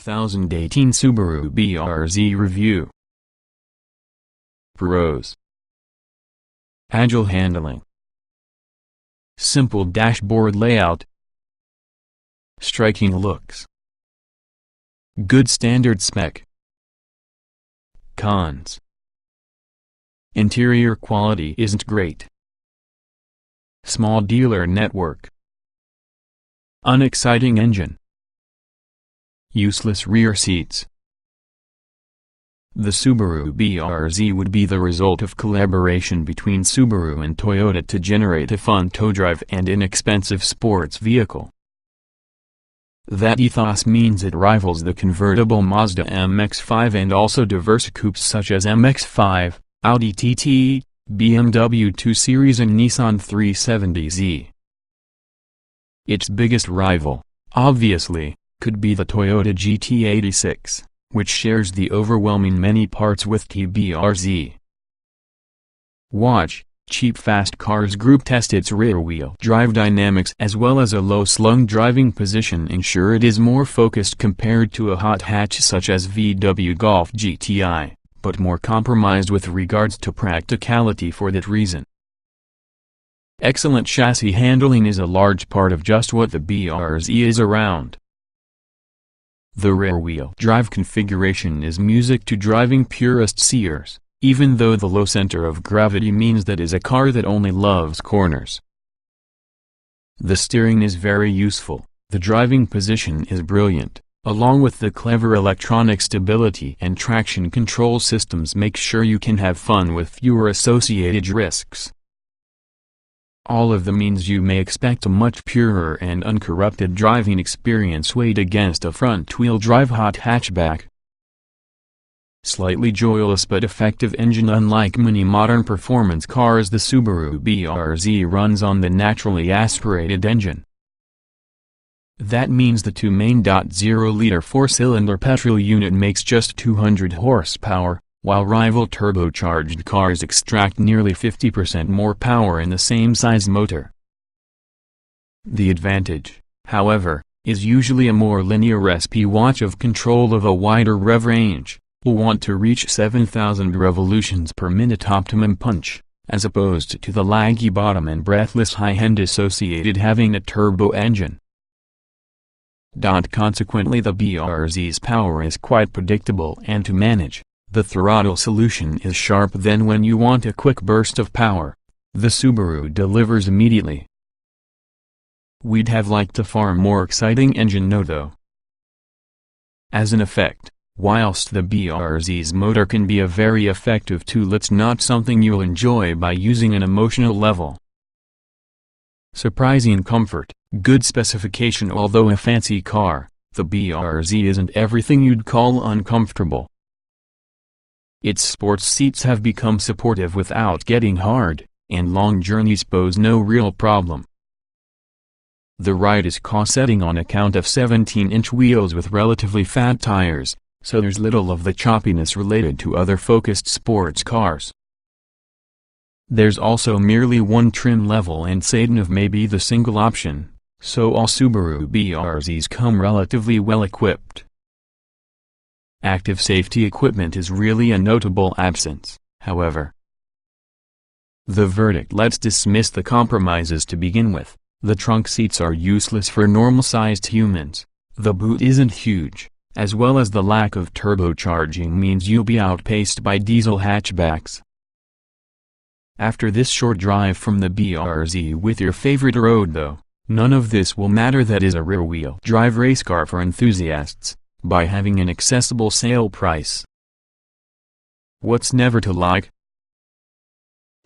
2018 Subaru BRZ Review. Pros: agile handling, simple dashboard layout, striking looks, good standard spec. Cons: interior quality isn't great, small dealer network, unexciting engine, useless rear seats. The Subaru BRZ would be the result of collaboration between Subaru and Toyota to generate a fun tow drive and inexpensive sports vehicle. That ethos means it rivals the convertible Mazda MX-5 and also diverse coupes such as MX-5, Audi TT, BMW 2 Series and Nissan 370Z. Its biggest rival, obviously, could be the Toyota GT86, which shares the overwhelming many parts with the BRZ. Watch, Cheap Fast Cars Group test its rear-wheel drive dynamics as well as a low-slung driving position ensure it is more focused compared to a hot hatch such as VW Golf GTI, but more compromised with regards to practicality for that reason. Excellent chassis handling is a large part of just what the BRZ is around. The rear-wheel drive configuration is music to driving purists' ears, even though the low center of gravity means that is a car that only loves corners. The steering is very useful, the driving position is brilliant, along with the clever electronic stability and traction control systems make sure you can have fun with fewer associated risks. All of the means you may expect a much purer and uncorrupted driving experience weighed against a front-wheel drive hot hatchback. Slightly joyless but effective engine. Unlike many modern performance cars, the Subaru BRZ runs on the naturally aspirated engine. That means the 2 main 0.0-liter 4-cylinder petrol unit makes just 200 horsepower, while rival turbocharged cars extract nearly 50% more power in the same size motor. The advantage, however, is usually a more linear SP watch of control of a wider rev range. Will want to reach 7,000 revolutions per minute optimum punch, as opposed to the laggy bottom and breathless high end associated having a turbo engine. Consequently, the BRZ's power is quite predictable and to manage. The throttle solution is sharp. Then when you want a quick burst of power, the Subaru delivers immediately. We'd have liked a far more exciting engine though. As an effect, whilst the BRZ's motor can be a very effective tool, it's not something you'll enjoy by using an emotional level. Surprising comfort, good specification. Although a fancy car, the BRZ isn't everything you'd call uncomfortable. Its sports seats have become supportive without getting hard, and long journeys pose no real problem. The ride is cost-setting on account of 17-inch wheels with relatively fat tires, so there's little of the choppiness related to other focused sports cars. There's also merely one trim level and sedan of maybe the single option, so all Subaru BRZs come relatively well equipped. Active safety equipment is really a notable absence, however. The verdict: let's dismiss the compromises to begin with. The trunk seats are useless for normal-sized humans, the boot isn't huge, as well as the lack of turbocharging means you'll be outpaced by diesel hatchbacks. After this short drive from the BRZ with your favorite road though, none of this will matter. That is a rear-wheel drive race car for enthusiasts, by having an accessible sale price. What's never to like?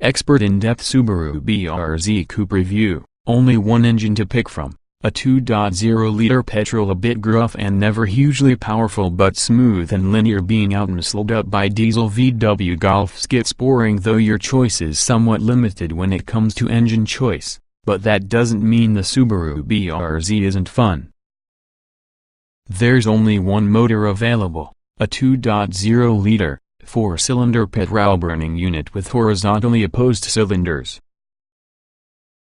Expert in-depth Subaru BRZ Coupe Review. Only one engine to pick from, a 2.0-liter petrol, a bit gruff and never hugely powerful but smooth and linear, being outmuscled up by diesel VW Golf skits. Boring though your choice is somewhat limited when it comes to engine choice, but that doesn't mean the Subaru BRZ isn't fun. There's only one motor available, a 2.0-liter, 4-cylinder petrol-burning unit with horizontally opposed cylinders.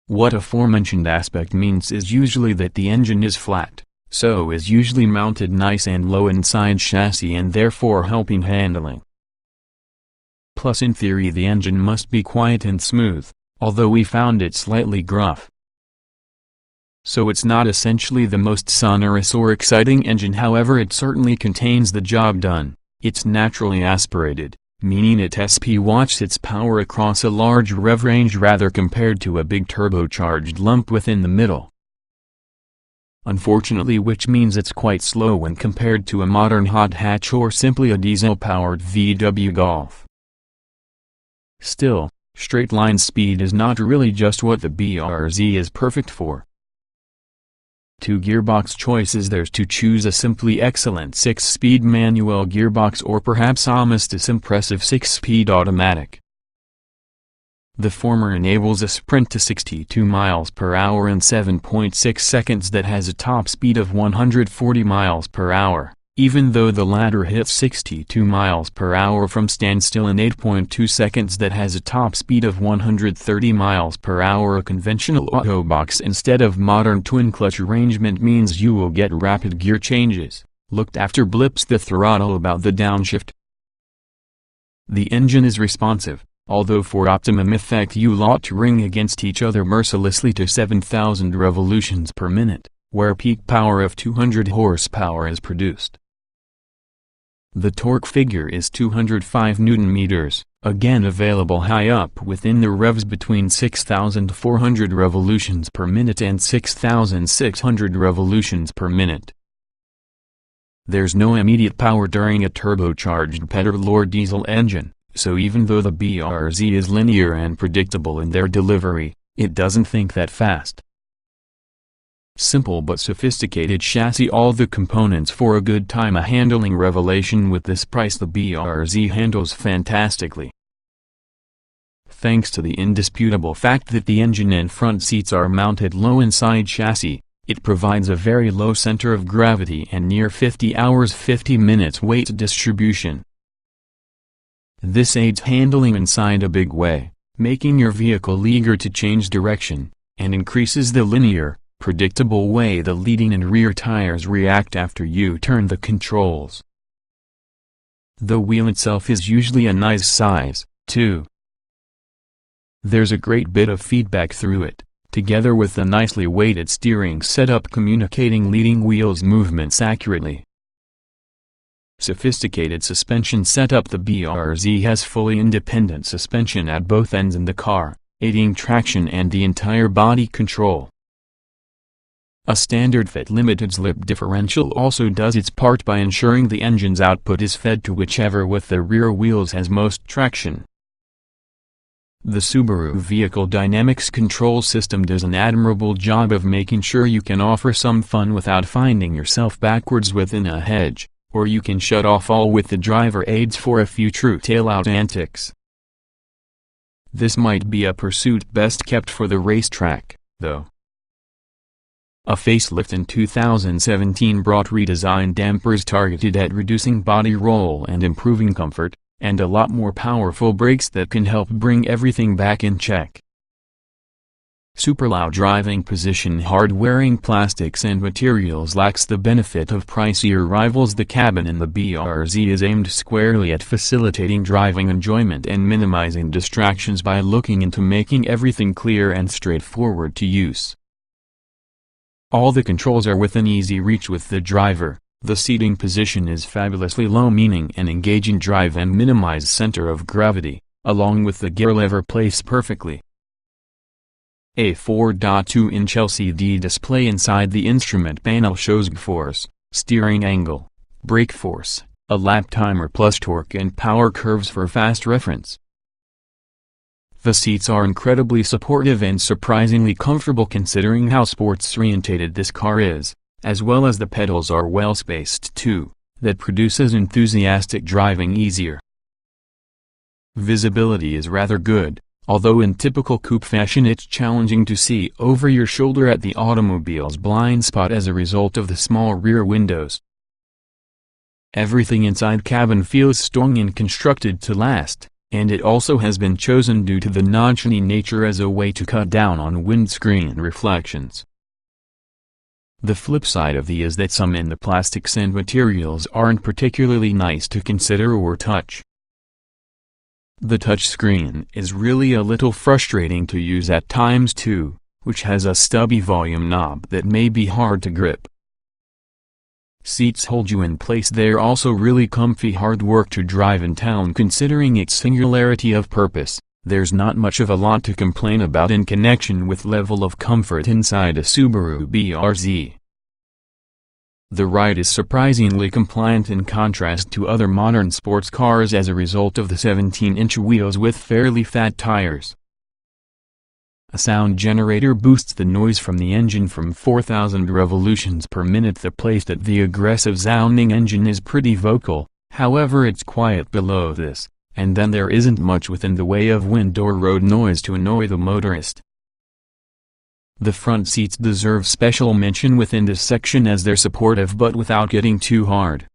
What aforementioned aspect means is usually that the engine is flat, so is usually mounted nice and low inside chassis and therefore helping handling. Plus in theory the engine must be quiet and smooth, although we found it slightly gruff. So it's not essentially the most sonorous or exciting engine, however it certainly contains the job done. It's naturally aspirated, meaning it watches its power across a large rev range rather compared to a big turbocharged lump within the middle. Unfortunately, which means it's quite slow when compared to a modern hot hatch or simply a diesel-powered VW Golf. Still, straight-line speed is not really just what the BRZ is perfect for. Two gearbox choices: there's to choose a simply excellent 6-speed manual gearbox or perhaps almost as impressive 6-speed automatic. The former enables a sprint to 62 miles per hour in 7.6 seconds that has a top speed of 140 miles per hour, even though the latter hits 62 miles per hour from standstill in 8.2 seconds that has a top speed of 130 miles per hour. A conventional autobox instead of modern twin-clutch arrangement means you will get rapid gear changes, looked after blips the throttle about the downshift. The engine is responsive, although for optimum effect you ought to ring against each other mercilessly to 7,000 revolutions per minute, where peak power of 200 horsepower is produced. The torque figure is 205 Nm, again available high up within the revs between 6,400 revolutions per minute and 6,600 revolutions per minute. There's no immediate power during a turbocharged petrol or diesel engine, so even though the BRZ is linear and predictable in their delivery, it doesn't think that fast. Simple but sophisticated chassis, all the components for a good time. A handling revelation: with this price the BRZ handles fantastically. Thanks to the indisputable fact that the engine and front seats are mounted low inside chassis, it provides a very low center of gravity and near 50 hours 50 minutes weight distribution. This aids handling inside a big way, making your vehicle eager to change direction, and increases the linear, predictable way the leading and rear tires react after you turn the controls. The wheel itself is usually a nice size, too. There's a great bit of feedback through it, together with a nicely weighted steering setup communicating leading wheel's movements accurately. Sophisticated suspension setup: the BRZ has fully independent suspension at both ends in the car, aiding traction and the entire body control. A standard fit limited slip differential also does its part by ensuring the engine's output is fed to whichever with the rear wheels has most traction. The Subaru Vehicle Dynamics Control System does an admirable job of making sure you can offer some fun without finding yourself backwards within a hedge, or you can shut off all with the driver aids for a few true tail-out antics. This might be a pursuit best kept for the racetrack, though. A facelift in 2017 brought redesigned dampers targeted at reducing body roll and improving comfort, and a lot more powerful brakes that can help bring everything back in check. Super low driving position: hard-wearing plastics and materials lacks the benefit of pricier rivals. The cabin in the BRZ is aimed squarely at facilitating driving enjoyment and minimizing distractions by looking into making everything clear and straightforward to use. All the controls are within easy reach with the driver. The seating position is fabulously low, meaning an engaging drive and minimized center of gravity, along with the gear lever placed perfectly. A 4.2-inch LCD display inside the instrument panel shows g-force, steering angle, brake force, a lap timer plus torque and power curves for fast reference. The seats are incredibly supportive and surprisingly comfortable considering how sports-oriented this car is, as well as the pedals are well spaced too, that produces enthusiastic driving easier. Visibility is rather good, although in typical coupe fashion it's challenging to see over your shoulder at the automobile's blind spot as a result of the small rear windows. Everything inside cabin feels strong and constructed to last, and it also has been chosen due to the non-shiny nature as a way to cut down on windscreen reflections. The flip side of the is that some in the plastics and materials aren't particularly nice to consider or touch. The touchscreen is really a little frustrating to use at times too, which has a stubby volume knob that may be hard to grip. Seats hold you in place. They're also really comfy, hard work to drive in town considering its singularity of purpose. There's not much of a lot to complain about in connection with level of comfort inside a Subaru BRZ. The ride is surprisingly compliant in contrast to other modern sports cars as a result of the 17-inch wheels with fairly fat tires. A sound generator boosts the noise from the engine from 4,000 revolutions per minute. The place that the aggressive-sounding engine is pretty vocal, however it's quiet below this, and then there isn't much within the way of wind or road noise to annoy the motorist. The front seats deserve special mention within this section as they're supportive but without getting too hard.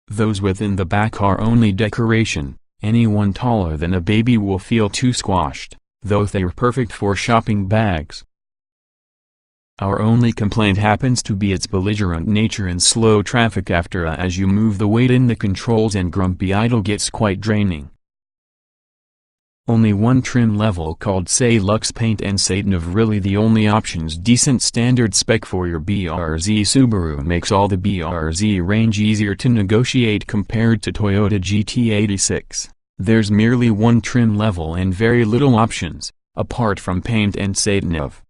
Those within the back are only decoration. Anyone taller than a baby will feel too squashed, though they're perfect for shopping bags. Our only complaint happens to be its belligerent nature in slow traffic after as you move the weight in the controls and grumpy idle gets quite draining. Only one trim level called Say Luxe Paint and Satan of really the only options. Decent standard spec for your BRZ. Subaru makes all the BRZ range easier to negotiate compared to Toyota GT86. There's merely one trim level and very little options, apart from paint and Satan of.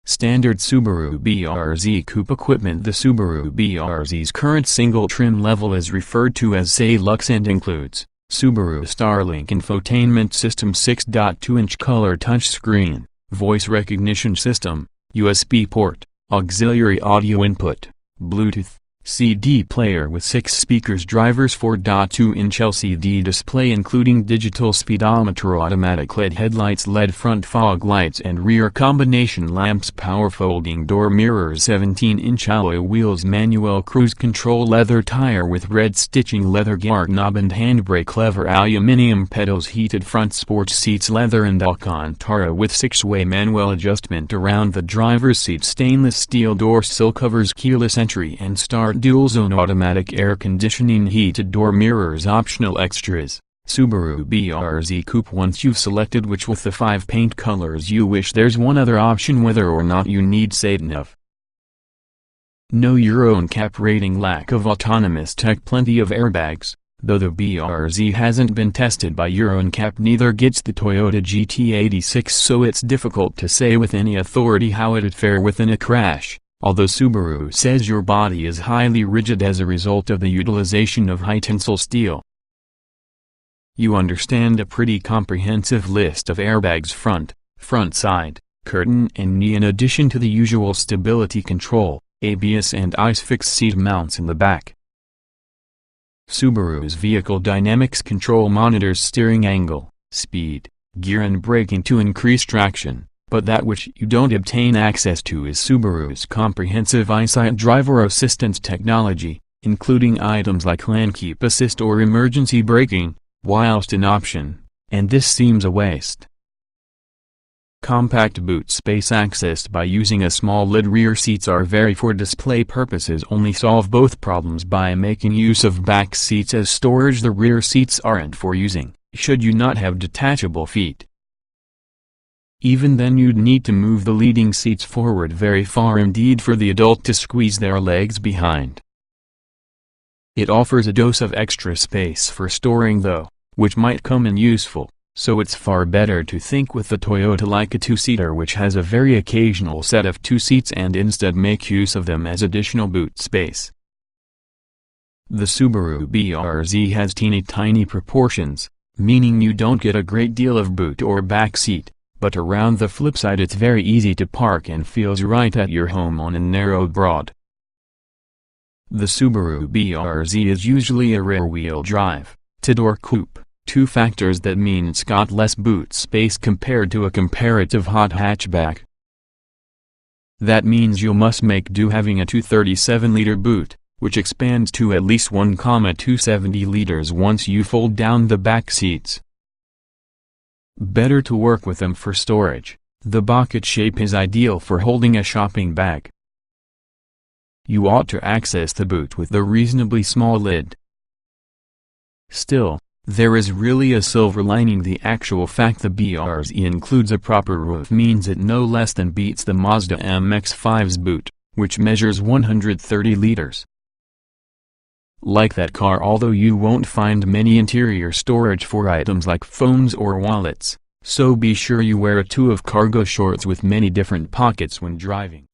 Standard Subaru BRZ coupe equipment. The Subaru BRZ's current single trim level is referred to as Say Luxe and includes Subaru Starlink infotainment system, 6.2-inch color touchscreen, voice recognition system, USB port, auxiliary audio input, Bluetooth, CD player with 6 speakers, drivers, 4.2-inch LCD display including digital speedometer, automatic LED headlights, LED front fog lights and rear combination lamps, power folding door mirrors, 17-inch alloy wheels, manual cruise control, leather tire with red stitching, leather gear knob and handbrake lever, aluminium pedals, heated front sports seats, leather and Alcantara with 6-way manual adjustment around the driver's seat, stainless steel door sill covers, keyless entry and start, dual-zone automatic air conditioning, heated door mirrors. Optional extras: Subaru BRZ Coupe. Once you've selected which with the 5 paint colors you wish, there's one other option whether or not you need Satan of. No Euro NCAP rating, lack of autonomous tech, plenty of airbags. Though the BRZ hasn't been tested by Euro NCAP, neither gets the Toyota GT86, so it's difficult to say with any authority how it'd fare within a crash. Although Subaru says your body is highly rigid as a result of the utilization of high-tensile steel. You understand a pretty comprehensive list of airbags: front side, curtain and knee, in addition to the usual stability control, ABS and ISOFIX seat mounts in the back. Subaru's vehicle dynamics control monitors steering angle, speed, gear and braking to increase traction. But that which you don't obtain access to is Subaru's comprehensive eyesight driver assistance technology, including items like lane keep assist or emergency braking, whilst an option, and this seems a waste. Compact boot space accessed by using a small lid. Rear seats are very for display purposes only. Solve both problems by making use of back seats as storage. The rear seats aren't for using, should you not have detachable feet. Even then you'd need to move the leading seats forward very far indeed for the adult to squeeze their legs behind. It offers a dose of extra space for storing though, which might come in useful, so it's far better to think with the Toyota like a 2-seater which has a very occasional set of 2 seats and instead make use of them as additional boot space. The Subaru BRZ has teeny tiny proportions, meaning you don't get a great deal of boot or back seat. But around the flip side it's very easy to park and feels right at your home on a narrow broad. The Subaru BRZ is usually a rear-wheel drive, 2-door coupe, 2 factors that mean it's got less boot space compared to a comparative hot hatchback. That means you must make do having a 237-liter boot, which expands to at least 1,270 liters once you fold down the back seats. Better to work with them for storage, The bucket shape is ideal for holding a shopping bag. You ought to access the boot with the reasonably small lid. Still, there is really a silver lining. The actual fact the BRZ includes a proper roof means it no less than beats the Mazda MX-5's boot, which measures 130 liters. Like that car, although you won't find many interior storage for items like phones or wallets, so be sure you wear a 2 of cargo shorts with many different pockets when driving.